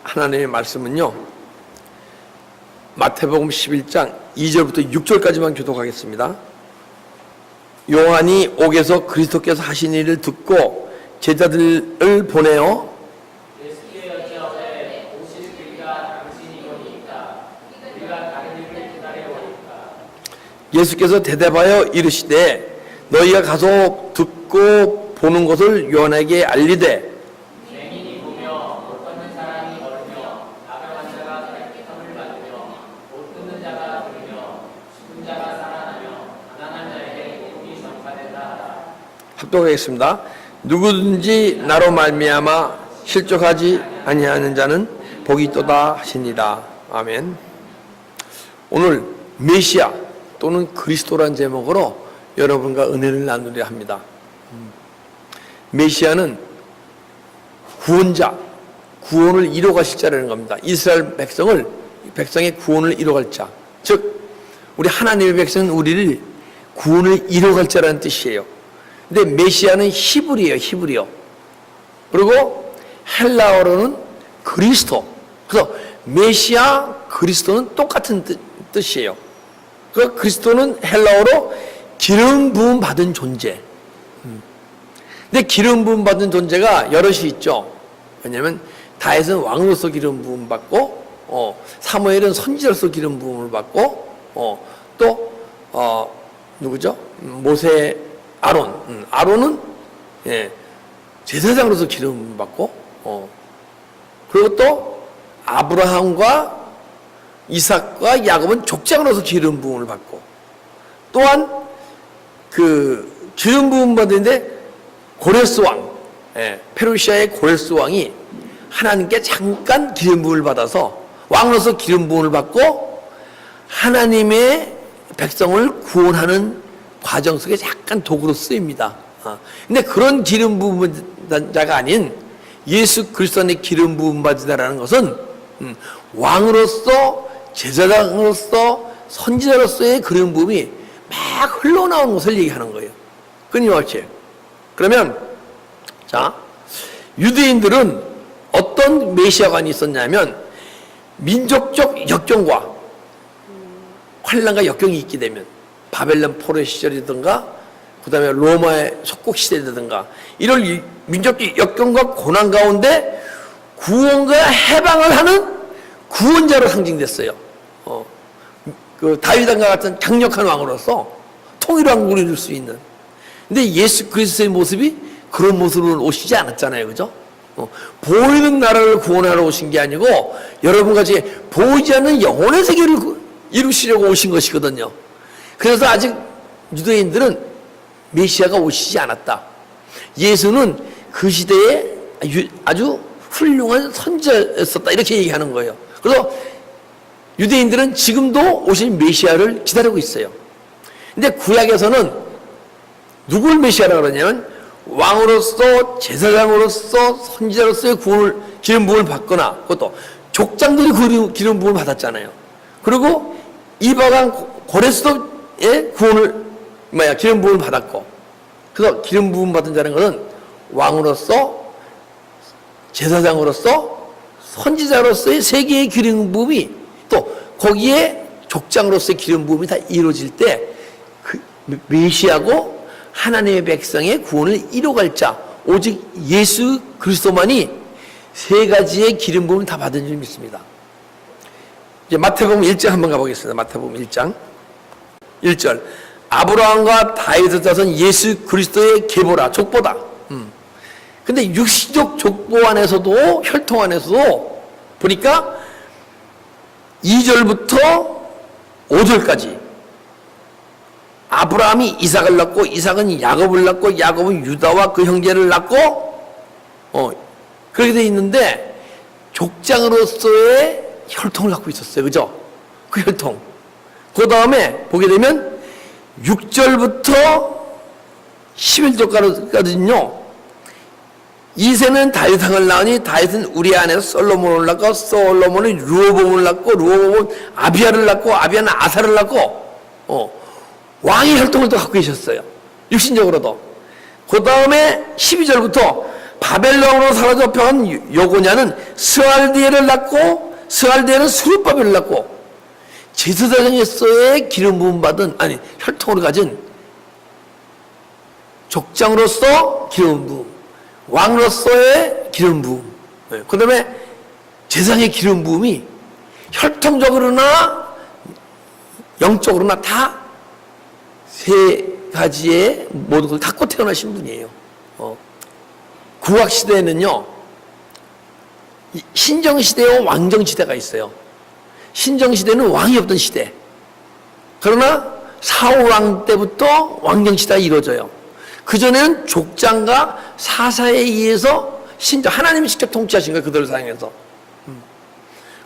하나님의 말씀은요, 마태복음 11장 2절부터 6절까지만 교독하겠습니다. 요한이 옥에서 그리스도께서 하신 일을 듣고 제자들을 보내어 예수께 여짜오되 오실 그이가 당신이오니이까 우리가 다른 일을 기다려오니까. 예수께서 대답하여 이르시되 너희가 가서 듣고 보는 것을 요한에게 알리되 맹인이 보며 못 걷는 사람이 걸으며 나병한 자가 깨끗함을 받으며 못 듣는 자가 들으며 죽은 자가 살아나며 가난한 자에게 복이 전파된다 하라. 합독하겠습니다. 누구든지 나로 말미암아 실족하지 아니하는 자는 복이 있도다 하시니라. 아멘. 오늘 메시아 또는 그리스도란 제목으로 여러분과 은혜를 나누려 합니다. 메시아는 구원자, 구원을 이뤄가실 자라는 겁니다. 이스라엘 백성의 구원을 이뤄갈 자. 즉 우리 하나님의 백성은 우리를 구원을 이뤄갈 자라는 뜻이에요. 근데 메시아는 히브리예요. 히브리어. 그리고 헬라어로는 그리스도. 그래서 메시아, 그리스도는 똑같은 뜻이에요. 그 그리스도는 헬라어로 기름 부음 받은 존재. 근데 기름 부음 받은 존재가 여럿이 있죠. 왜냐하면 다윗은 왕으로서 기름 부음 받고, 사무엘은 선지자로서 기름 부음을 받고, 누구죠? 모세, 아론은 제사장으로서 기름 부음 받고, 그리고 또 아브라함과 이삭과 야곱은 족장으로서 기름 부음을 받고, 또한 그 기름 부음 받는데 고레스 왕, 페르시아의 고레스 왕이 하나님께 잠깐 기름 부음을 받아서 왕으로서 기름 부음을 받고 하나님의 백성을 구원하는 과정 속에 약간 도구로 쓰입니다. 근데 그런 기름 부음 받은 자가 아닌 예수 그리스도의 기름 부음 받은 자라는 것은 왕으로서 제사장으로서 선지자로서의 기름 부음이 막 흘러나오는 것을 얘기하는 거예요. 끊임없이. 그러면 자, 유대인들은 어떤 메시아관이 있었냐면 민족적 역경과 환난과 역경이 있게 되면 바벨론 포로 시절이든가 그 다음에 로마의 속국 시대라든가 이런 민족적 역경과 고난 가운데 구원과 해방을 하는 구원자로 상징됐어요. 그 다윗왕과 같은 강력한 왕으로서 통일왕국을 이룰 수 있는. 근데 예수 그리스도의 모습이 그런 모습으로 오시지 않았잖아요. 그죠? 보이는 나라를 구원하러 오신 게 아니고 여러분같이 보이지 않는 영혼의 세계를 이루시려고 오신 것이거든요. 그래서 아직 유대인들은 메시아가 오시지 않았다. 예수는 그 시대에 아주 훌륭한 선지자였었다. 이렇게 얘기하는 거예요. 그래서 유대인들은 지금도 오신 메시아를 기다리고 있어요. 근데 구약에서는 누굴 메시아라고 그러냐면 왕으로서 제사장으로서 선지자로서의 구원을 기름 부음을 받거나 그것도 족장들이 기름 부음을 받았잖아요. 그리고 이방한 고레스도의 구원을 기름 부음을 받았고, 그래서 기름 부음 받은 자는 것은 왕으로서 제사장으로서 선지자로서의 세계의 기름 부음이 또 거기에 족장으로서의 기름 부음이 다 이루어질 때 그 메시아고 하나님의 백성의 구원을 이뤄갈 자 오직 예수 그리스도만이 세 가지의 기름 부음을 다 받은 줄 믿습니다. 이제 마태복음 1장 한번 가보겠습니다. 마태복음 1장 1절 아브라함과 다윗의 자손 예수 그리스도의 계보라 족보다. 근데 육신적 족보 안에서도 혈통 안에서도 보니까 2절부터 5절까지 아브라함이 이삭을 낳고 이삭은 야곱을 낳고 야곱은 유다와 그 형제를 낳고 그렇게 돼 있는데 족장으로서의 혈통을 갖고 있었어요. 그죠? 그 혈통. 그 다음에 보게 되면 6절부터 11절까지는요. 이새는 다윗왕을 낳으니 다윗은 우리아 안에서 솔로몬을 낳고 솔로몬은 르호보암을 낳고 르호보암은 아비야를 낳고 아비야는 아사를 낳고 왕의 혈통을 또 갖고 계셨어요. 육신적으로도. 그 다음에 12절부터 바벨론으로 사로잡혀간 여고냐는 스알디엘을 낳고 스알디엘은 스룹바벨을 낳고 제사장으로서의 기름 부음 받은 아니 혈통으로 가진 족장으로서 기름 부음, 왕으로서의 기름 부음, 그 다음에 제사장의 기름 부음이 혈통적으로나 영적으로나 다 세 가지의 모든 걸 갖고 태어나신 분이에요. 구약시대에는요, 신정시대와 왕정시대가 있어요. 신정시대는 왕이 없던 시대. 그러나 사울왕 때부터 왕정시대가 이루어져요. 그전에는 족장과 사사에 의해서 하나님이 직접 통치하신 거예요. 그들을 사용해서.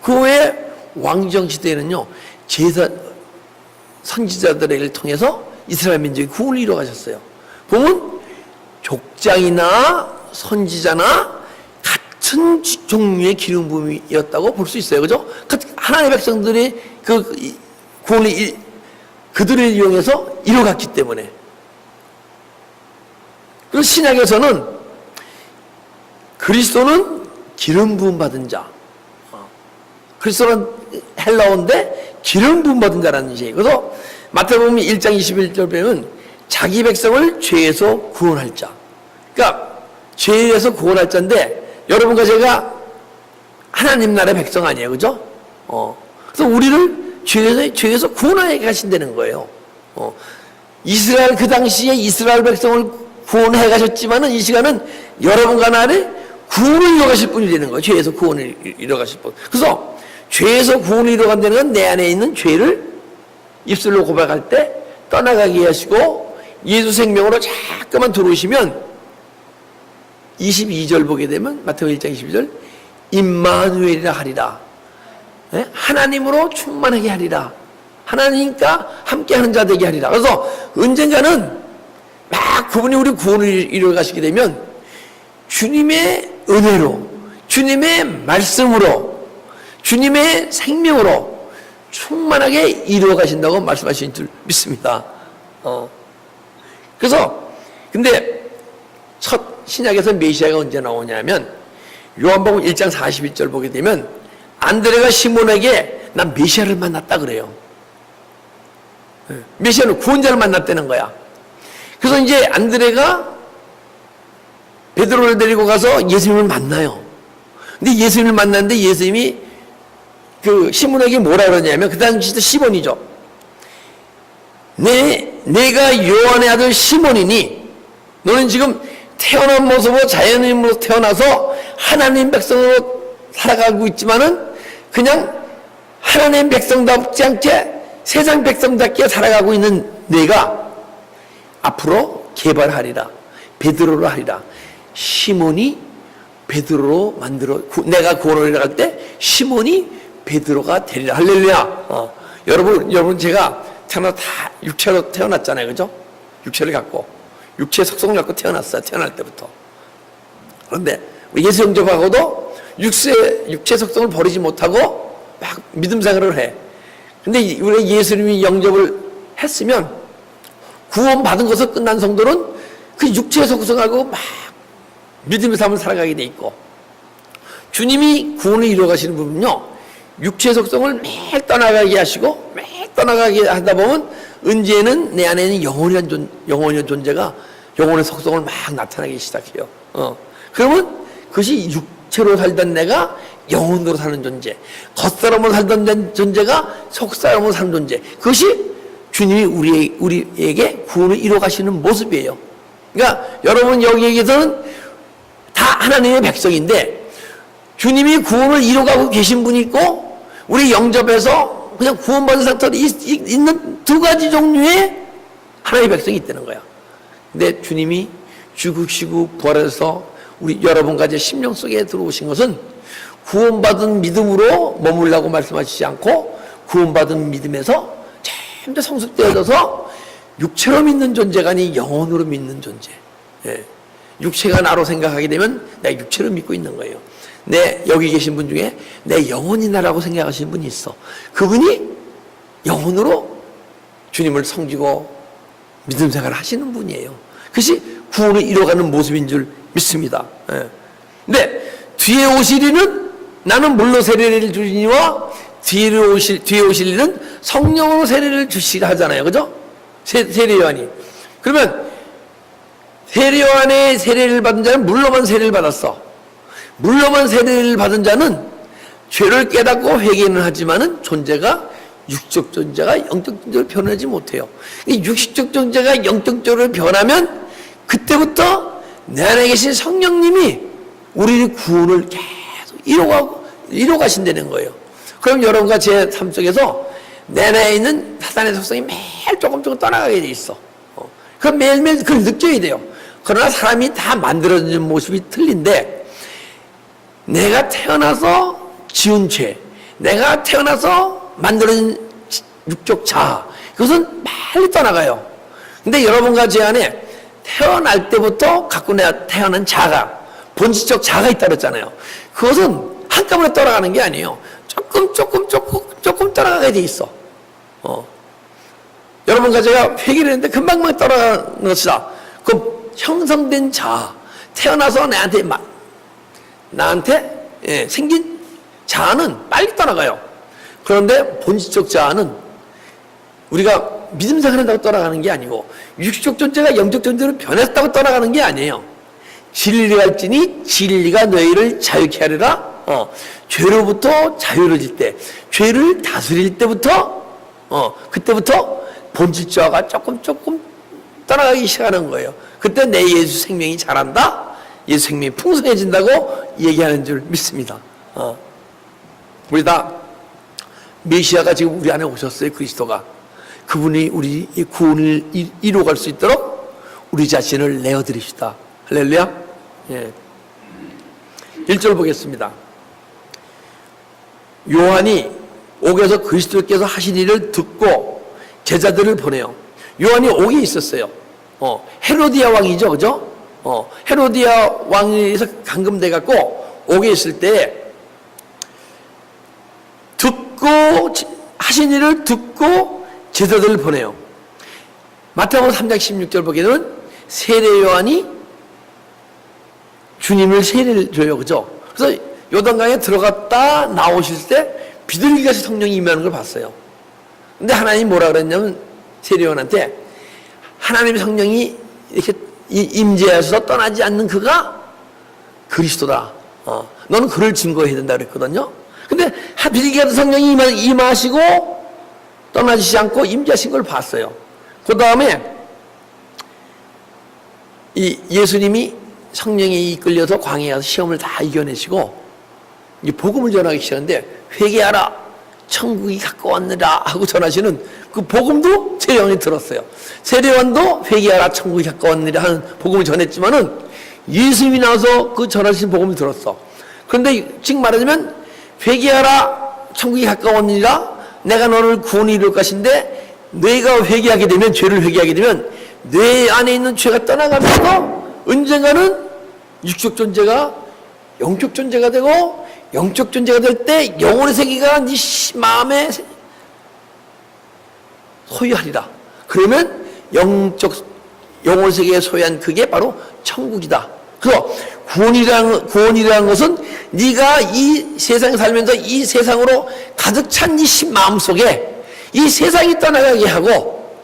그 후에 왕정시대에는요, 선지자들을 통해서 이스라엘 민족이 구원을 이루어가셨어요. 보면 족장이나 선지자나 같은 종류의 기름 부음이었다고 볼 수 있어요. 그죠? 하나님의 백성들이 그 구원을 그들을 이용해서 이뤄갔기 때문에. 그리고 신약에서는 그리스도는 기름 부음 받은 자. 그리스도는 헬라어인데 기름 부음 받은 자라는 뜻이에요. 그래서 마태복음 1장 21절 보면 자기 백성을 죄에서 구원할 자. 그러니까 죄에서 구원할 자인데 여러분과 제가 하나님 나라의 백성 아니에요. 그죠? 그래서 우리를 죄에서 구원하게 가신다는 거예요. 이스라엘 그 당시에 이스라엘 백성을 구원해 가셨지만은 이 시간은 여러분과 나를 구원을 이뤄가실 분이 되는 거예요. 죄에서 구원을 이뤄가실 분. 그래서 죄에서 구원을 이뤄간다는 건 내 안에 있는 죄를 입술로 고백할 때 떠나가게 하시고 예수 생명으로 자꾸만 들어오시면 22절 보게 되면 마태복음 1장 22절 임마누엘이라 하리라. 하나님으로 충만하게 하리라. 하나님과 함께하는 자 되게 하리라. 그래서 언젠가는 막 그분이 우리 구원을 이루어 가시게 되면 주님의 은혜로, 주님의 말씀으로, 주님의 생명으로 충만하게 이루어 가신다고 말씀하신 줄 믿습니다. 그래서 근데 첫 신약에서 메시아가 언제 나오냐면 요한복음 1장 41절 보게 되면 안드레가 시몬에게 난 메시아를 만났다 그래요. 메시아는 구원자를 만났다는 거야. 그래서 이제 안드레가 베드로를 데리고 가서 예수님을 만나요. 근데 예수님을 만났는데 예수님이 그 시몬에게 뭐라 그러냐면 그 당시도 시몬이죠. 내가 요한의 아들 시몬이니 너는 지금 태어난 모습으로 자연인으로 태어나서 하나님 백성으로 살아가고 있지만은 그냥 하나님 백성답지 않게 세상 백성답게 살아가고 있는 내가 앞으로 개발하리라. 베드로로 하리라. 시몬이 베드로로 내가 구원을 이뤄갈 때 시몬이 베드로가 되리라. 할렐루야. 여러분 제가 다 육체로 태어났잖아요. 그죠? 육체를 갖고 육체의 속성을 갖고 태어났어요. 태어날 때부터. 그런데 우리 예수 영접하고도 육체 속성을 버리지 못하고 막 믿음 생활을 해. 근데 우리 예수님이 영접을 했으면 구원 받은 것으로 끝난 성도는 그 육체의 속성하고 막 믿음의 삶을 살아가게 돼 있고, 주님이 구원을 이루어 가시는 부분은요, 육체의 속성을 매일 떠나가게 하시고 매일 떠나가게 하다 보면 언제는 내 안에 있는 영혼의 존재가 영혼의 속성을 막 나타나기 시작해요. 그러면 그것이 육체로 살던 내가 영혼으로 사는 존재, 겉사람으로 살던 존재가 속사람으로 사는 존재, 그것이 주님이 우리에게 구원을 이루어 가시는 모습이에요. 그러니까 여러분 여기에서는 다 하나님의 백성인데 주님이 구원을 이루어가고 계신 분이 있고 우리 영접해서 그냥 구원받은 상태로 있는 두 가지 종류의 하나님의 백성이 있다는 거야. 근데 주님이 죽으시고 부활해서 우리 여러분과 제 심령 속에 들어오신 것은 구원받은 믿음으로 머물라고 말씀하시지 않고 구원받은 믿음에서 참 더 성숙되어져서 육체로 믿는 존재가 아닌 영혼으로 믿는 존재. 육체가 나로 생각하게 되면 내가 육체로 믿고 있는 거예요. 여기 계신 분 중에 내 영혼이 나라고 생각하시는 분이 있어. 그분이 영혼으로 주님을 섬기고 믿음 생활을 하시는 분이에요. 그것이 구원을 이뤄가는 모습인 줄 믿습니다. 예. 근데 뒤에 오실 이는 나는 물로 세례를 주시니와 뒤에 오실 이는 성령으로 세례를 주시라 하잖아요. 그죠? 세례 요한이. 그러면 세례 요한의 세례를 받은 자는 물로만 세례를 받았어. 물로만 세례를 받은 자는 죄를 깨닫고 회개는 하지만은 존재가 육적 존재가 영적 존재로 변하지 못해요. 이 육적 존재가 영적 존재로 변하면 그때부터 내 안에 계신 성령님이 우리의 구원을 계속 이뤄가신다는 거예요. 그럼 여러분과 제 삶 속에서 내 안에 있는 사단의 속성이 매일 조금 떠나가게 돼 있어. 그럼 매일매일 그걸 느껴야 돼요. 그러나 사람이 다 만들어진 모습이 틀린데, 내가 태어나서 지은 죄, 내가 태어나서 만들어진 육적 자아, 그것은 빨리 떠나가요. 근데 여러분과 제 안에 태어날 때부터 갖고 내가 태어난 자가, 본질적 자가 있다 그랬잖아요. 그것은 한꺼번에 떠나가는 게 아니에요. 조금 떠나가게 돼 있어. 여러분과 제가 회개를 했는데 금방금방 떠나가는 것이다. 그 형성된 자아, 태어나서 나한테 생긴 자아는 빨리 떠나가요. 그런데 본질적 자아는 우리가 믿음 생활한다고 떠나가는 게 아니고, 육적 존재가 영적 존재로 변했다고 떠나가는 게 아니에요. 진리가 있지니 진리가 너희를 자유케 하리라. 죄로부터 자유로워질 때, 죄를 다스릴 때부터, 그때부터 본질자가 조금 떠나가기 시작하는 거예요. 그때 내 예수 생명이 자란다, 예수 생명이 풍성해진다고 얘기하는 줄 믿습니다. 우리 다 메시아가 지금 우리 안에 오셨어요. 그리스도가. 그분이 우리 구원을 이루어갈 수 있도록 우리 자신을 내어드립시다. 할렐루야. 예. 1절 보겠습니다. 요한이 옥에서 그리스도께서 하신 일을 듣고 제자들을 보내요. 요한이 옥에 있었어요. 헤로디아 왕이죠, 그죠? 헤로디아 왕에서 감금돼 갖고 옥에 있을 때 하신 일을 듣고 제자들을 보내요. 마태복음 3장 16절 보게 되면 세례 요한이 주님을 세례를 줘요, 그죠? 그래서 요단강에 들어갔다 나오실 때 비둘기같이 성령이 임하는 걸 봤어요. 근데 하나님이 뭐라 그랬냐면 세례 요한한테, 하나님의 성령이 이렇게 임재하셔서 떠나지 않는 그가 그리스도다. 너는 그를 증거해야 된다 그랬거든요. 근데 비둘기 같은 성령이 임하시고 떠나지지 않고 임재하신 걸 봤어요. 그 다음에 이 예수님이 성령에 이끌려서 광야에 가서 시험을 다 이겨내시고 이 복음을 전하기 시작하는데, 회개하라 천국이 가까웠느라 하고 전하시는 그 복음도 세례요한이 들었어요. 세례요한도 회개하라 천국이 가까웠느라 하는 복음을 전했지만은 예수님이 나와서 그 전하신 복음을 들었어. 그런데 지금 말하자면 회개하라 천국이 가까웠느니라, 내가 너를 구원에 이룰 것인데, 뇌가 회개하게 되면, 죄를 회개하게 되면 뇌 안에 있는 죄가 떠나가면서 언젠가는 육적 존재가 영적 존재가 되고, 영적 존재가 될 때 영혼의 세계가 네 마음에 소유하리라. 그러면 영혼의 세계에 소유한 그게 바로 천국이다. 그래서 구원이라는 것은 네가 이 세상에 살면서 이 세상으로 가득 찬 네 마음 속에 이 세상이 떠나가게 하고,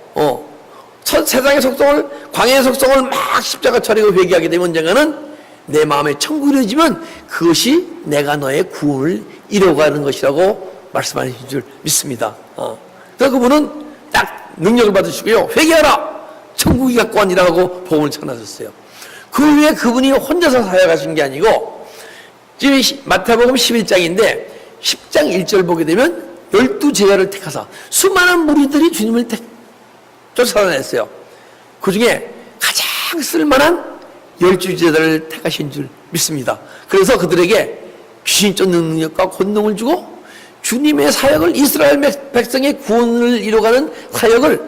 세상의 속성을, 광야의 속성을 막 십자가 처리고 회개하게 되면 언젠가는 내 마음에 천국이 이루어지면 그것이 내가 너의 구원을 이뤄가는 것이라고 말씀하신 줄 믿습니다. 그래서 그분은 딱 능력을 받으시고요, 회개하라 천국이 가까우니라고 복음을 전하셨어요. 그 후에 그분이 혼자서 사역하신 게 아니고, 지금 마태복음 11장인데 10장 1절 보게 되면 12제자를 택하사 수많은 무리들이 주님을 쫓아다녔어요. 그 중에 가장 쓸만한 12제자를 택하신 줄 믿습니다. 그래서 그들에게 귀신 쫓는 능력과 권능을 주고 주님의 사역을, 이스라엘 백성의 구원을 이뤄가는 사역을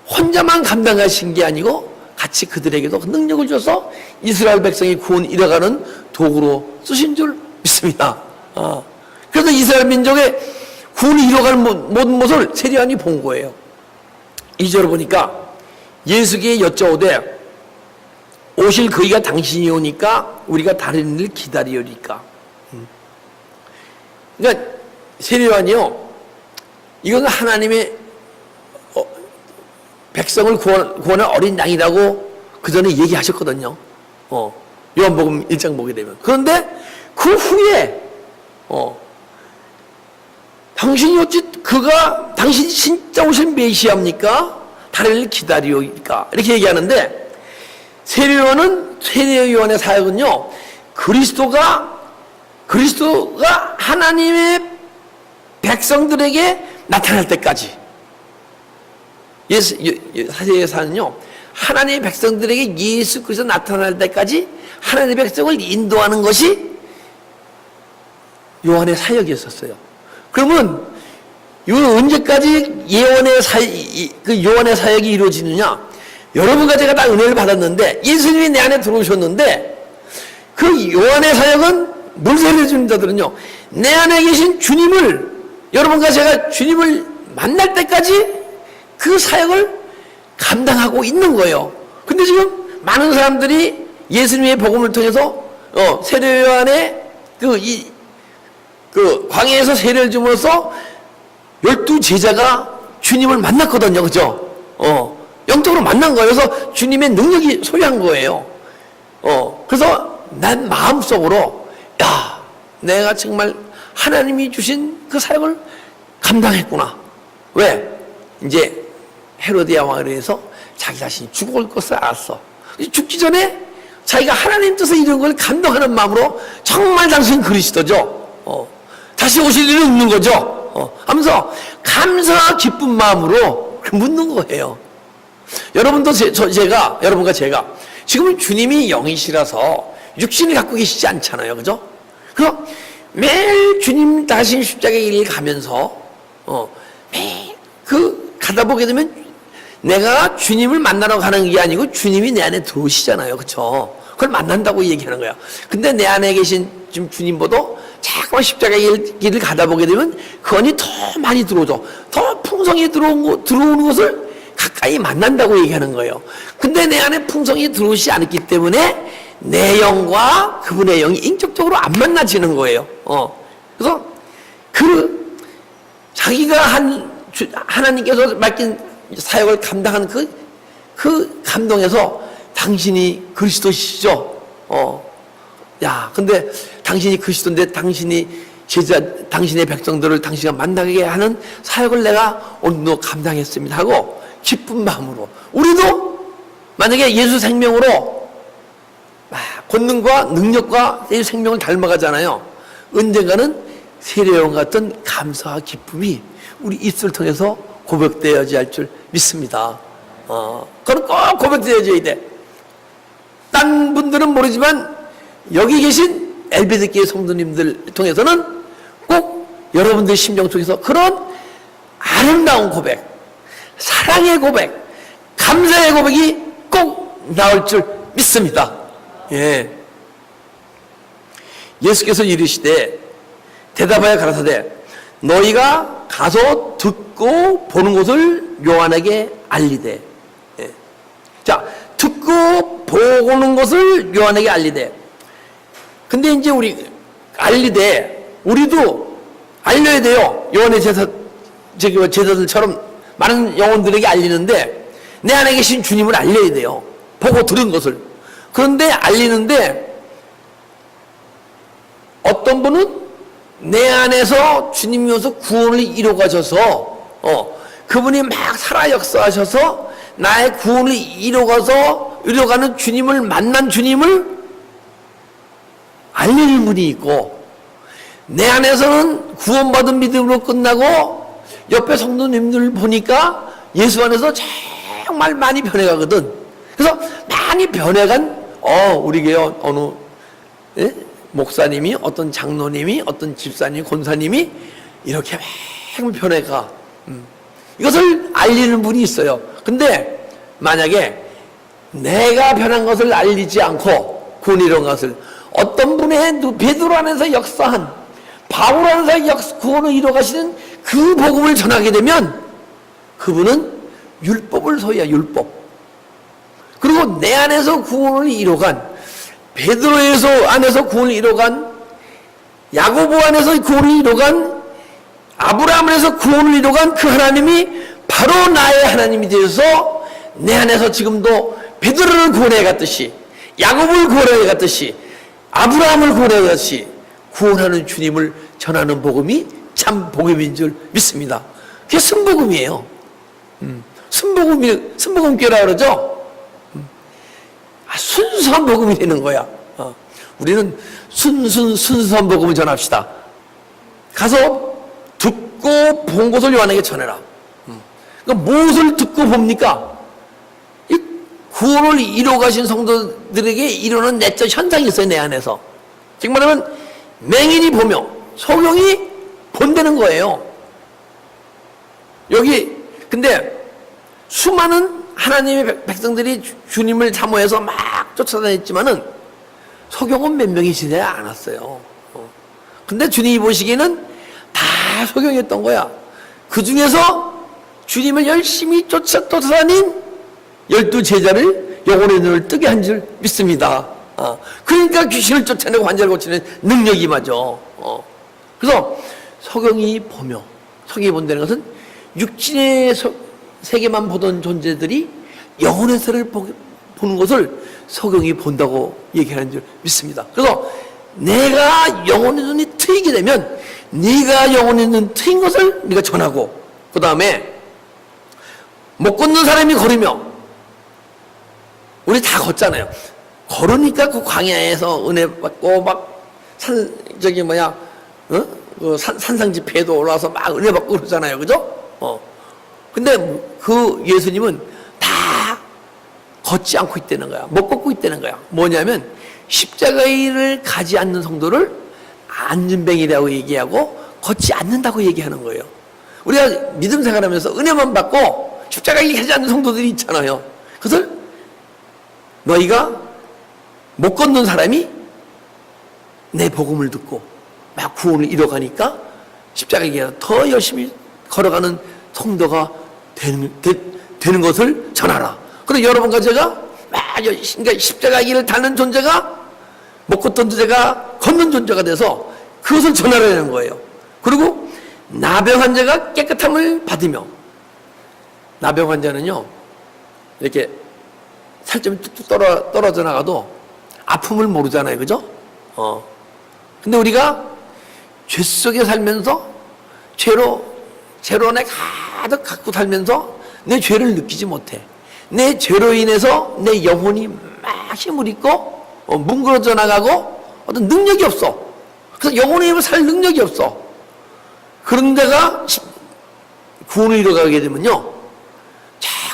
혼자만 감당하신 게 아니고 같이 그들에게도 능력을 줘서 이스라엘 백성의 구원을 이뤄가는 도구로 쓰신 줄 믿습니다. 그래서 이스라엘 민족의 구원을 이뤄가는 모든 모습을 세례 요한이 본 거예요. 2절을 보니까 예수께 여쭤오되 오실 그이가 당신이 오니까 우리가 다른 일을 기다리오리까. 그러니까 세례요한이요, 이건 하나님의 백성을 구원할 어린 양이라고 그 전에 얘기하셨거든요. 요한복음 1장 보게 되면. 그런데 그 후에 당신이 진짜 오실 메시아입니까? 다른 일을 기다리오니까 이렇게 얘기하는데, 세례요한의 사역은요, 그리스도가 하나님의 백성들에게 나타날 때까지, 세례요한은요, 하나님의 백성들에게 예수 그리스도 나타날 때까지 하나님의 백성을 인도하는 것이 요한의 사역이었었어요. 그러면 이 언제까지 요한의 사역이 이루어지느냐? 여러분과 제가 다 은혜를 받았는데, 예수님이 내 안에 들어오셨는데, 그 요한의 사역은 뭘 세례해 주는 자들은요, 내 안에 계신 주님을, 여러분과 제가 주님을 만날 때까지 그 사역을 감당하고 있는 거예요. 근데 지금 많은 사람들이 예수님의 복음을 통해서 세례요한의 그 광야에서 세례를 줌으로써 12 제자가 주님을 만났거든요. 그죠? 영적으로 만난 거예요. 그래서 주님의 능력이 소유한 거예요. 그래서 난 마음속으로, 야, 내가 정말 하나님이 주신 그 사역을 감당했구나. 왜? 이제 헤로디아 왕에 의해서 자기 자신이 죽을 것을 알았어. 죽기 전에 자기가 하나님 뜻에 이룬 걸 감동하는 마음으로, 정말 당신 그리스도죠? 다시 오실 일은 없는 거죠? 하면서 감사와 기쁜 마음으로 묻는 거예요. 여러분과 제가 지금 주님이 영이시라서 육신을 갖고 계시지 않잖아요. 그죠? 그래서 매일 주님 다신 십자가의 길을 가면서 매일 가다 보게 되면 내가 주님을 만나러 가는 게 아니고 주님이 내 안에 들어오시잖아요. 그렇죠? 그걸 만난다고 얘기하는 거야. 근데 내 안에 계신 지금 주님보다 자꾸만 십자가의 길을 가다 보게 되면 그 언이 더 많이 들어오죠. 더 풍성히 들어오는 것을 가까이 만난다고 얘기하는 거예요. 근데 내 안에 풍성이 들어오지 않았기 때문에 내 영과 그분의 영이 인격적으로 안 만나지는 거예요. 그래서 자기가 하나님께서 맡긴 사역을 감당한 그 감동에서, 당신이 그리스도시죠? 야, 근데 당신이 그리스도인데 당신의 백성들을 당신과 만나게 하는 사역을 내가 오늘도 감당했습니다 하고 기쁜 마음으로, 우리도 만약에 예수 생명으로 권능과 능력과 예수 생명을 닮아가잖아요. 언젠가는 세례요한 같은 감사와 기쁨이 우리 입술을 통해서 고백되어야지 할 줄 믿습니다. 그건 꼭 고백되어져야 돼. 딴 분들은 모르지만 여기 계신 엘베드교회 성도님들 통해서는 꼭 여러분들 심정 속에서 그런 아름다운 고백, 사랑의 고백, 감사의 고백이 꼭 나올 줄 믿습니다. 예. 예수께서 이르시되 대답하여 가라사대 너희가 가서 듣고 보는 것을 요한에게 알리되. 예. 자, 듣고 보는 것을 요한에게 알리되. 근데 이제 우리도 알려야 돼요. 요한의 제자들처럼 많은 영혼들에게 알리는데, 내 안에 계신 주님을 알려야 돼요. 보고 들은 것을. 그런데 알리는데, 어떤 분은 내 안에서 주님이 오서 구원을 이루어가셔서, 그분이 막 살아 역사하셔서 나의 구원을 이루어가는 주님을, 만난 주님을 알리는 분이 있고, 내 안에서는 구원받은 믿음으로 끝나고 옆에 성도님들 보니까 예수 안에서 정말 많이 변해가거든. 그래서 많이 변해간 우리 교회 어느 목사님이, 어떤 장로님이, 어떤 집사님, 권사님이 이렇게 막 변해가. 이것을 알리는 분이 있어요. 근데 만약에 내가 변한 것을 알리지 않고 구원 이룬 것을, 어떤 분의 베드로 안에서 역사한, 바울 안에서 구원을 이루어가시는 그 복음을 전하게 되면 그분은 율법을 소유해, 율법. 그리고 내 안에서 구원을 이뤄간, 베드로에서 안에서 구원을 이뤄간, 야고보 안에서 구원을 이뤄간, 아브라함 안에서 구원을 이뤄간 그 하나님이 바로 나의 하나님이 되어서 내 안에서 지금도 베드로를 구원해 갔듯이, 야고보를 구원해 갔듯이, 아브라함을 구원해 갔듯이 구원하는 주님을 전하는 복음이 참 복음인 줄 믿습니다. 그게 순복음이에요. 순복음교라 그러죠. 순수한 복음이 되는 거야. 우리는 순수한 복음을 전합시다. 가서 듣고 본 것을 요한에게 전해라. 그러니까 무엇을 듣고 봅니까? 이 구원을 이루어가신 성도들에게 이루는 내적 현상이 있어요, 내 안에서. 즉 말하면 맹인이 보며 소경이 본다는 거예요. 여기 근데 수많은 하나님의 백성들이 주님을 사모해서 막 쫓아다녔지만은 소경은 몇 명이 지내지 않았어요. 근데 주님이 보시기에는 다 소경이었던 거야. 그 중에서 주님을 열심히 쫓아다닌 12 제자를 영혼의 눈을 뜨게 한 줄 믿습니다. 그러니까 귀신을 쫓아내고 환자를 고치는 능력이 맞아. 그래서 소경이 보며, 소경이 본다는 것은 육신의 세계만 보던 존재들이 영혼의 세를 보는 것을 소경이 본다고 얘기하는 줄 믿습니다. 그래서 내가 영혼의 눈이 트이게 되면 네가 영혼의 눈 트인 것을 네가 전하고, 그 다음에 못 걷는 사람이 걸으며, 우리 다 걷잖아요. 걸으니까 그 광야에서 은혜 받고 막 산상 집회에도 올라와서 막 은혜 받고 그러잖아요. 그죠? 근데 그 예수님은 다 걷지 않고 있다는 거야. 못 걷고 있다는 거야. 뭐냐면 십자가를 가지 않는 성도를 안전뱅이라고 얘기하고 걷지 않는다고 얘기하는 거예요. 우리가 믿음 생활하면서 은혜만 받고 십자가를 가지 않는 성도들이 있잖아요. 그것을 너희가 못 걷는 사람이 내 복음을 듣고 막 구원을 이뤄가니까 십자가에 더 열심히 걸어가는 성도가 되는 것을 전하라. 그래서 여러분과 제가 막 그러니까 십자가 길을 닿는 존재가 못 걷던 존재가 걷는 존재가 돼서 그것을 전하라는 거예요. 그리고 나병 환자가 깨끗함을 받으며, 나병 환자는요 이렇게 살점이 뚝뚝 떨어져 나가도 아픔을 모르잖아요. 그죠? 근데 우리가 죄 속에 살면서 죄로 내 가득 갖고 살면서 내 죄를 느끼지 못해. 내 죄로 인해서 내 영혼이 막 힘을 잃고 뭉그러져 나가고 어떤 능력이 없어. 그래서 영혼의 힘을 살 능력이 없어. 그런 데가 구원을 이뤄가게 되면요,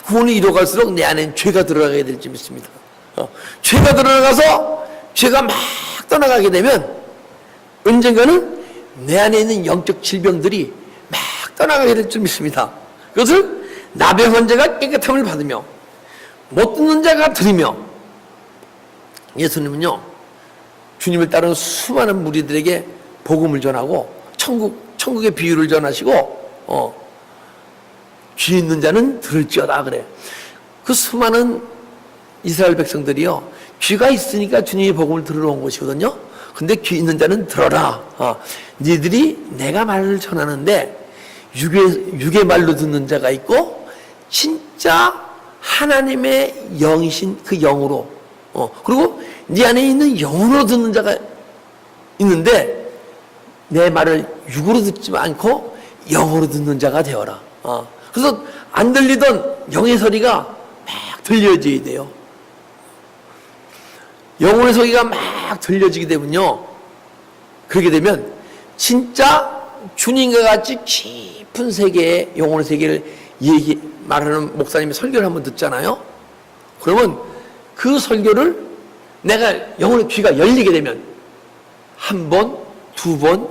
구원을 이뤄갈수록 내 안엔 죄가 들어가게 될 줄 믿습니다. 죄가 들어가서 죄가 막 떠나가게 되면 언젠가는 내 안에 있는 영적 질병들이 막 떠나가게 될 줄 믿습니다. 그것을 나병 환자가 깨끗함을 받으며 못 듣는 자가 들으며, 예수님은요 주님을 따르는 수많은 무리들에게 복음을 전하고 천국의 비유를 전하시고 귀 있는 자는 들을지어다 그래. 그 수많은 이스라엘 백성들이요 귀가 있으니까 주님의 복음을 들으러 온 것이거든요. 근데 귀 있는 자는 들어라. 니들이 내가 말을 전하는데 육의 말로 듣는 자가 있고 진짜 하나님의 영이신 그 영으로 그리고 네 안에 있는 영으로 듣는 자가 있는데 내 말을 육으로 듣지 않고 영으로 듣는 자가 되어라. 그래서 안 들리던 영의 소리가 막 들려져야 돼요. 영혼의 소리가 막 들려지게 되면요, 그렇게 되면 진짜 주님과 같이 깊은 세계의 영혼의 세계를 말하는 목사님의 설교를 한번 듣잖아요. 그러면 그 설교를 내가 영혼의 귀가 열리게 되면 한 번, 두 번,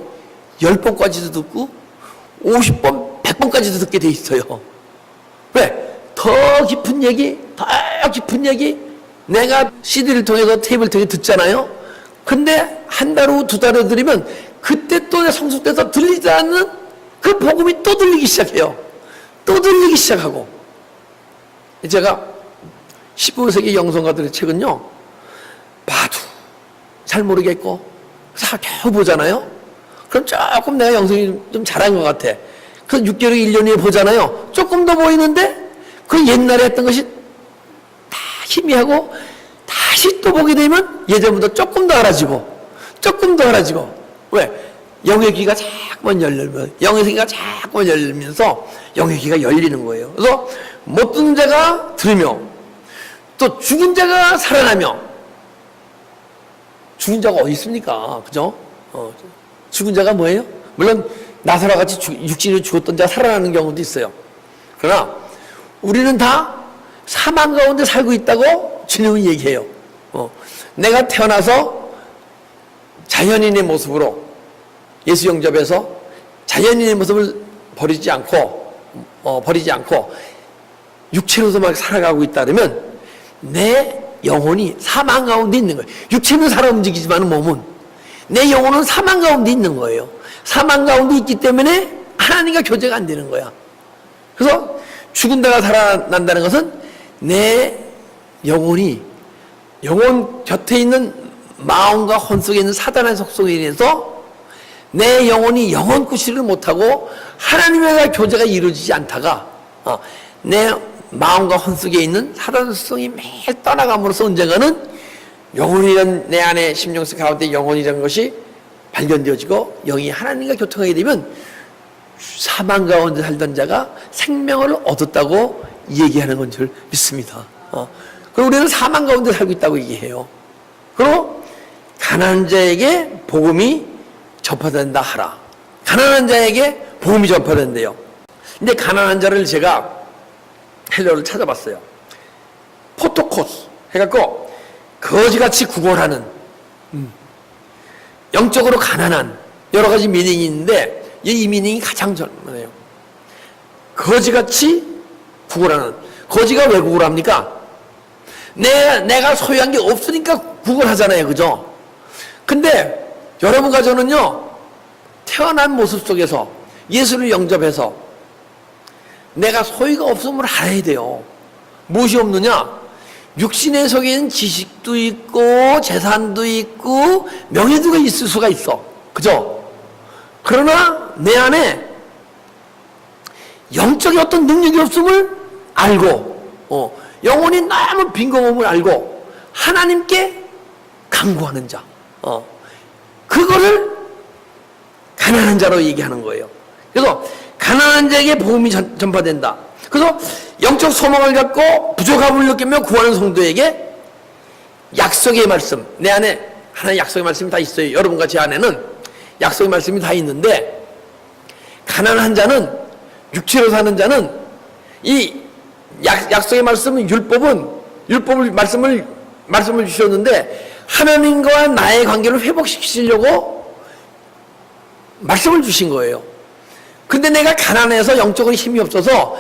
10번까지도 듣고 50번, 100번까지도 듣게 돼 있어요. 왜? 더 깊은 얘기, 내가 CD를 통해서 테이프를 통해 듣잖아요. 근데 한 달 후, 두 달 후 들으면 그때 또 성숙돼서 들리지 않는 그 복음이 또 들리기 시작해요. 또 들리기 시작하고. 제가 15세기 영성가들의 책은요, 봐도 잘 모르겠고, 겨우 보잖아요? 그럼 조금 내가 영성이 좀 잘한 것 같아. 그 6개월, 1년 후에 보잖아요? 조금 더 보이는데, 그 옛날에 했던 것이 다 희미하고, 다시 또 보게 되면 예전보다 조금 더 알아지고, 조금 더 알아지고. 왜? 영의 귀가 자꾸만 열리면, 영의 귀가 자꾸만 열리면서 영의 귀가 열리는 거예요. 그래서 못 듣는 자가 들으며, 또 죽은 자가 살아나며, 죽은 자가 어디 있습니까? 그죠? 죽은 자가 뭐예요? 물론 나사로와 같이 육신이 죽었던 자가 살아나는 경우도 있어요. 그러나 우리는 다 사망 가운데 살고 있다고 주님은 얘기해요. 내가 태어나서 자연인의 모습으로 예수 영접해서 자연인의 모습을 버리지 않고 육체로서만 살아가고 있다 그러면 내 영혼이 사망 가운데 있는 거예요. 육체는 살아 움직이지만 몸은, 내 영혼은 사망 가운데 있는 거예요. 사망 가운데 있기 때문에 하나님과 교제가 안 되는 거야. 그래서 죽은 자가 살아난다는 것은 내 영혼이, 영혼 곁에 있는 마음과 혼 속에 있는 사단의 속성에 인해서 내 영혼이 영혼 구실을 못하고 하나님과 교제가 이루어지지 않다가 내 마음과 혼 속에 있는 사단의 속성이 매일 떠나감으로써 언젠가는 영혼이란 내 안에 심령속 가운데 영혼이라는 것이 발견되어지고 영이 하나님과 교통하게 되면 사망 가운데 살던 자가 생명을 얻었다고 얘기하는 건 줄 믿습니다. 그리고 우리는 사망 가운데 살고 있다고 얘기해요. 그리고 가난한 자에게 복음이 전파된다 하라. 가난한 자에게 복음이 전파된대요. 근데 가난한 자를 제가 헬러를 찾아봤어요. 포토코스 해갖고 거지같이 구걸하는, 영적으로 가난한 여러 가지 미닝이 있는데 이 미닝이 가장 젊어요. 거지같이 구걸하는. 거지가 왜 구걸합니까? 내가 소유한 게 없으니까 구걸하잖아요. 그죠? 근데 여러분과 저는요, 태어난 모습 속에서 예수를 영접해서 내가 소유가 없음을 알아야 돼요. 무엇이 없느냐? 육신의 속에 있는 지식도 있고 재산도 있고 명예도가 있을 수가 있어. 그죠? 그러나 내 안에 영적인 어떤 능력이 없음을 알고 영혼이 너무 빈곤함을 알고 하나님께 간구하는 자, 그거를 가난한 자로 얘기하는 거예요. 그래서 가난한 자에게 복음이 전파된다. 그래서 영적 소망을 갖고 부족함을 느끼며 구하는 성도에게 약속의 말씀, 내 안에 하나의 약속의 말씀이 다 있어요. 여러분과 제 안에는 약속의 말씀이 다 있는데, 가난한 자는, 육체로 사는 자는 이 약속의 말씀은 율법을 말씀을 주셨는데 하나님과 나의 관계를 회복시키시려고 말씀을 주신 거예요. 근데 내가 가난해서 영적으로 힘이 없어서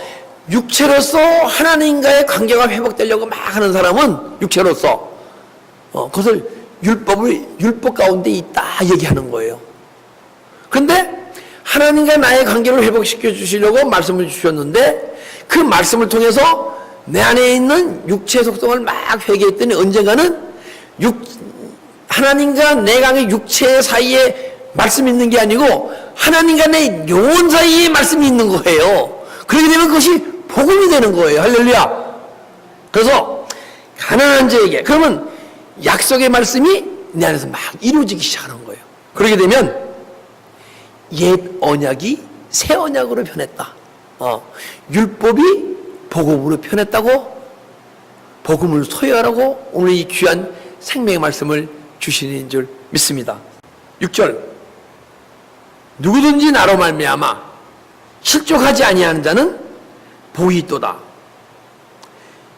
육체로서 하나님과의 관계가 회복되려고 막 하는 사람은 육체로서 그것을 율법 가운데 있다 얘기하는 거예요. 근데 하나님과 나의 관계를 회복시켜 주시려고 말씀을 주셨는데 그 말씀을 통해서 내 안에 있는 육체의 속성을 막 회개했더니 언젠가는 하나님과 내 강의 육체 사이에 말씀이 있는 게 아니고 하나님과 내 영혼 사이에 말씀이 있는 거예요. 그렇게 되면 그것이 복음이 되는 거예요. 할렐루야. 그래서 가난한 자에게, 그러면 약속의 말씀이 내 안에서 막 이루어지기 시작하는 거예요. 그렇게 되면 옛 언약이 새 언약으로 변했다. 율법이 복음으로 변했다고, 복음을 소유하라고 오늘 이 귀한 생명의 말씀을 주시는 줄 믿습니다. 6절, 누구든지 나로 말미암아 실족하지 아니하는 자는 복이 있도다.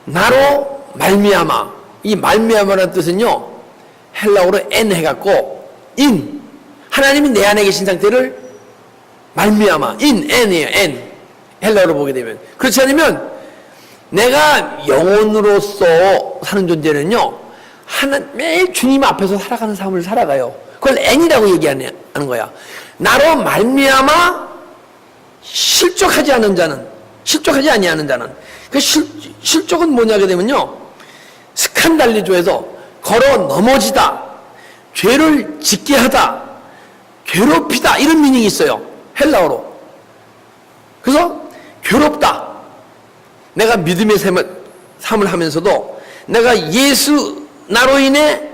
나로 말미암아, 이 말미암아라는 뜻은요 헬라어로 엔 해갖고 인, 하나님이 내 안에 계신 상태를 말미암아, 엔이에요. 엔, 헬라어로 보게 되면. 그렇지 않으면 내가 영혼으로서 사는 존재는요 매일 주님 앞에서 살아가는 삶을 살아가요. 그걸 엔이라고 얘기하는 거야. 나로 말미암아 실족하지 않은 자는, 실족하지 아니하는 자는, 그 실족은 뭐냐게 되면요 스칸달리조에서 걸어 넘어지다, 죄를 짓게 하다, 괴롭히다 이런 미닝이 있어요. 헬라어로. 그래서 괴롭다. 내가 믿음의 삶을 하면서도 내가 나로 인해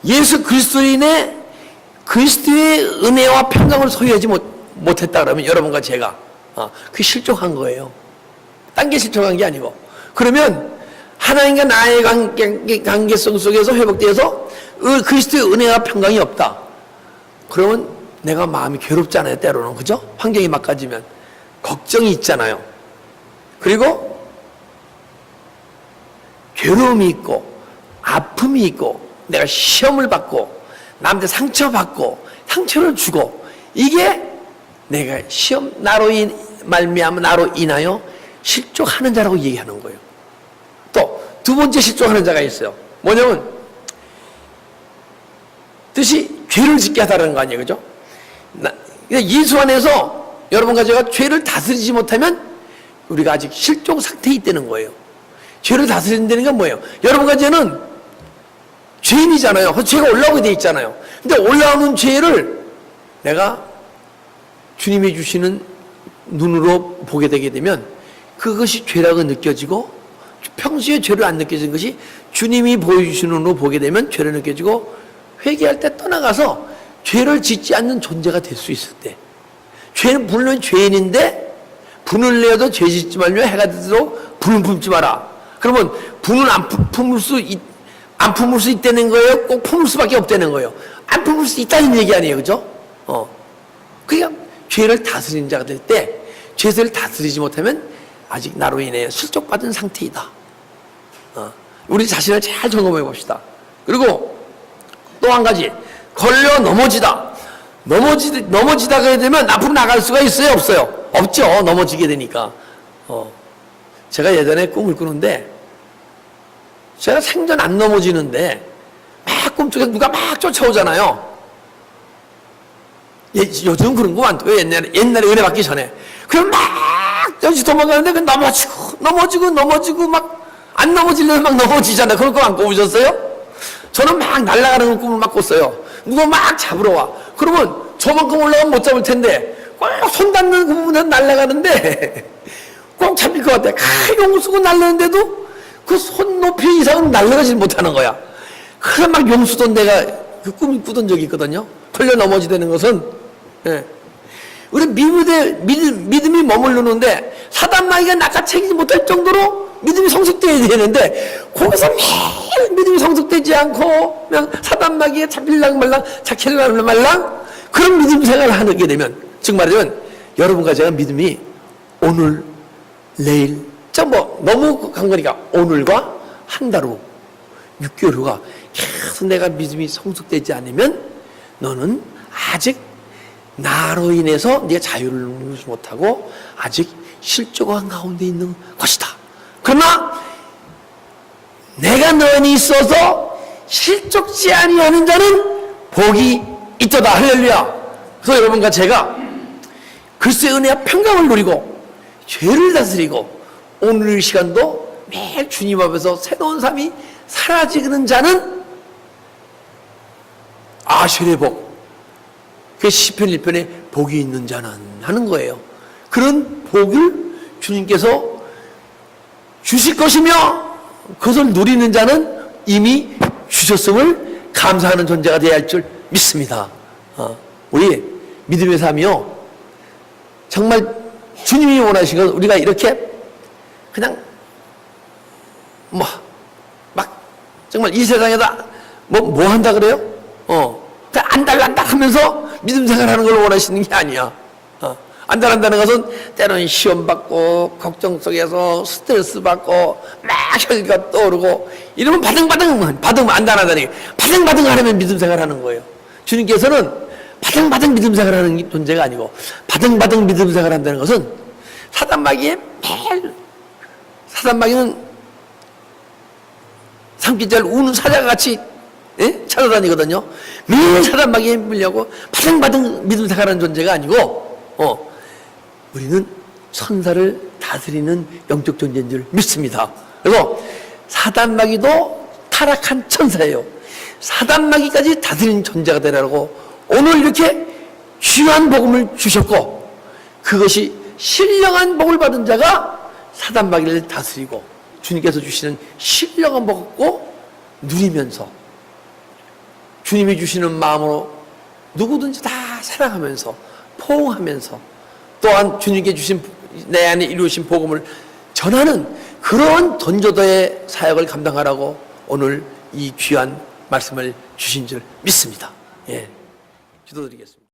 예수 그리스도로 인해 그리스도의 은혜와 평강을 소유하지 못했다 그러면 여러분과 제가 그게 실족한 거예요. 딴 게 실족한 게 아니고. 그러면 하나님과 나의 관계성 속에서 회복되어서 그리스도의 은혜와 평강이 없다. 그러면 내가 마음이 괴롭잖아요. 때로는. 그죠? 환경이 막가지면 걱정이 있잖아요. 그리고 괴로움이 있고 아픔이 있고 내가 시험을 받고 남한테 상처받고 상처를 주고 이게 내가 나로 말미암아 나로 인하여 실족하는 자라고 얘기하는 거예요. 또 두 번째 실족하는 자가 있어요. 뭐냐면 뜻이 죄를 짓게 하다는 거 아니에요. 그죠? 예수 안에서 여러분과 제가 죄를 다스리지 못하면 우리가 아직 실족 상태에 있다는 거예요. 죄를 다스린다는 건 뭐예요? 여러분과 저는 죄인이잖아요. 죄가 올라오게 돼 있잖아요. 근데 올라오는 죄를 내가 주님이 주시는 눈으로 보게 되게 되면 그것이 죄라고 느껴지고 평소에 죄를 안 느껴진 것이 주님이 보여주시는 눈으로 보게 되면 죄를 느껴지고 회개할 때 떠나가서 죄를 짓지 않는 존재가 될 수 있을 때 죄는 물론 죄인인데 분을 내어도 죄 짓지 말며 해가 되도록 분을 품지 마라. 그러면 분은 안 품을 수 있다는 거예요? 꼭 품을 수밖에 없다는 거예요? 안 품을 수 있다는 얘기 아니에요. 그죠? 그러니까 죄를 다스리는 자가 될 때 죄를 다스리지 못하면 아직 나로 인해 실족받은 상태이다. 우리 자신을 잘 점검해 봅시다. 그리고 또 한 가지 걸려 넘어지다가 되면 앞으로 나갈 수가 있어요? 없어요? 없죠. 넘어지게 되니까. 제가 예전에 꿈을 꾸는데 제가 생전 안 넘어지는데 막 꿈속에 누가 막 쫓아오잖아요. 요즘 그런 거 많고요. 옛날에 은혜 받기 전에. 그럼 막 여기 도망가는데 넘어지고 막 안 넘어지려면 막 넘어지잖아요. 그런 거 안 꿔보셨어요? 저는 막 날아가는 꿈을 막 꿨어요. 누가 막 잡으러 와. 그러면 저만큼 올라가면 못 잡을 텐데 꼭 손 닿는 그 부분은 날아가는데 꼭 잡힐 것 같아. 용 쓰고 날르는데도 그 손 높이 이상은 날아가지 못하는 거야. 그래서 막 용수던 내가 그 꿈을 꾸던 적이 있거든요. 걸려 넘어지다는 것은 우리 믿음이 머무르는데 사단마귀가 낚아채기지 못할 정도로 믿음이 성숙되어야 되는데 거기서 매일 믿음이 성숙되지 않고 그냥 사단마귀에 잡힐랑 말랑 잡힐랑 말랑 그런 믿음 생활을 하게 되면 즉 말하자면 여러분과 제가 믿음이 오늘 내일 너무 간 거니까 오늘과 한 달 후 6개월 후가 계속 내가 믿음이 성숙되지 않으면 너는 아직 나로 인해서 네가 자유를 누리지 못하고 아직 실족한 가운데 있는 것이다. 그러나 내가 너 안에 있어서 실족지 아니하는 자는 복이 있도다. 할렐루야. 그래서 여러분과 제가 그리스도의 은혜와 평강을 누리고 죄를 다스리고 오늘 이 시간도 매일 주님 앞에서 새로운 삶이 사라지는 자는 아실의 복, 그 시편 1편에 복이 있는 자는 하는 거예요. 그런 복을 주님께서 주실 것이며 그것을 누리는 자는 이미 주셨음을 감사하는 존재가 되어야 할 줄 믿습니다. 우리 믿음의 삶이요 정말 주님이 원하신 건 우리가 이렇게 그냥 막 정말 이 세상에다 뭐 한다 그래요? 안달난달 하면서 믿음 생활하는 걸 원하시는 게 아니야. 안달난다는 것은 때로는 시험 받고 걱정 속에서 스트레스 받고 막 혈기가 떠오르고 이러면 바등바등 안달하다니 바등바등 하려면 믿음 생활하는 거예요. 주님께서는 바등바등 믿음 생활하는 존재가 아니고 바등바등 믿음 생활한다는 것은 사단마귀는 삼키자를 우는 사자같이 찾아다니거든요. 매일 사단마귀에 물려고 바등바등 믿음 생활하는 존재가 아니고 우리는 천사를 다스리는 영적 존재인 줄 믿습니다. 그래서 사단마귀도 타락한 천사예요. 사단마귀까지 다스리는 존재가 되라고 오늘 이렇게 귀한 복음을 주셨고, 그것이 신령한 복을 받은 자가 사단마귀를 다스리고 주님께서 주시는 신령한 복을 누리면서 주님이 주시는 마음으로 누구든지 다 사랑하면서 포옹하면서 또한 주님께 주신 내 안에 이루신 복음을 전하는 그런 전도자의 사역을 감당하라고 오늘 이 귀한 말씀을 주신 줄 믿습니다. 예, 기도드리겠습니다.